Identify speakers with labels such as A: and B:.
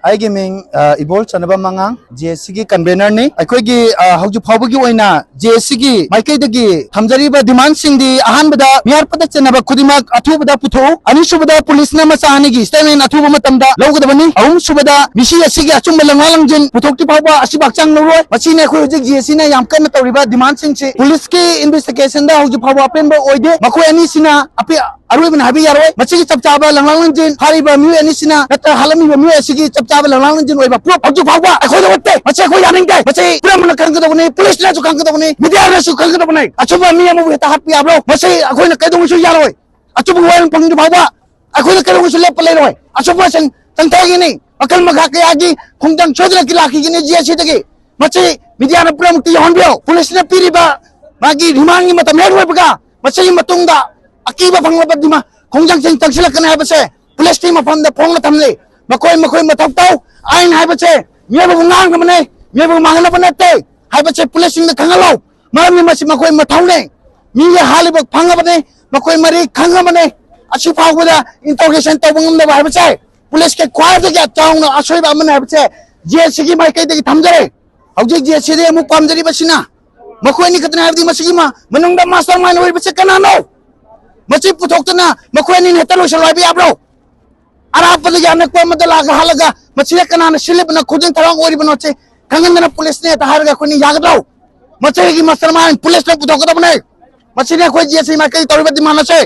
A: आगे मिंग इबोल चनबा मंगांग जेसी की कन्वेनर ने अखोगी हौजु फावगी ओइना जेसी की माइकैदगी थमजरीबा डिमांड सिंगदी अहानबदा मियारपदा चनबा खुदिमाक अथुबदा पुथो अनिसुबदा पुलिसना मसाहानिगी स्टेटमेंट अथुबा मतमदा लौगदबनी अहुमसुबदा मिसी असिगी अचुंबा लंगालंगजिन पुथोक्ति फावबा असिबाकचांग नौरोय मसीने अखोय हुजिक जेसी ने याम कन्ना तौरिबा डिमांड सिंगसे पुलिस की इन्वेस्टिगेशन दा हौजु फावबा अपेनबा ओइदे मखोय अनिसिना अपे अरुबन हाबी यारोय मसीगी चपचाबा लंगालंगजिन फारिबा मिउ अनिसिना नता हालमिबा मिउ असिगी चपचाबा लंगालंगजिन ओइबा प्रूफ हौजु फावबा अखोय वत्ते मसे अखोय यानिंगदे मसे पुरमन खंगदबने पुलिस ना खंगदबने मीडिया ना खंगदबने अचुबा मी अमु हेता हापि याब्रो मसे अखोय न कैदोंसु यारोय अचुबा वायन पंगदु फावबा अखोय कैदोंसु लेप लेरोय अचुबा सन तंथागिनी अकल मखा कयागी खुंगदंग सोदना किलाखिगिनी जेसीदगी मसे मीडिया ना पुरमुक्ति यहनबियो पुलिस ना पिरिबा मागी रिमांगी मतम हेडवेबगा मसे मतुंगदा अकीबा फंगबा दिमा खोंजंग सिंग तंगसिलकन हाबसे पुलिस टीम फंदा फोंग थमले मखोय मखोय मथक्ताव आइन हाबसे मेबु ngang गमने मेबु मांगना बनते हाबसे पुलिस सिंग खंगलो मरमी मसी मखोय मथौने मीगे हालिब फंगबने मखोय मरी खंगबने असु फावबदा इंटरोगेशन तबंगम हाबसे पुलिस के क्वार के चाउन असोयबा मन हाबसे जेसीगी माइकै दगी थमजरे हौजिक जेसी दे मु पामजरी बसिना मखोय नि खतना हाबदी मसीगी मा मनंगदा मास्टर माइंड होय बसे कनानो मची पुथोक्तना मखोयनी हेता लोसलाइबि याब्रो अरापदगी अनकवा मदलागा हालगा मची कनाना सिलिबना खुदिन थरंग ओरिबनोचे खंगनना पुलिस ने तहारगा खुनी यागदो मचेगी मास्टरमाइंड पुलिस ने पुथोकदबने मची ने खोय जेसी मा कई तौरिबदि मानसे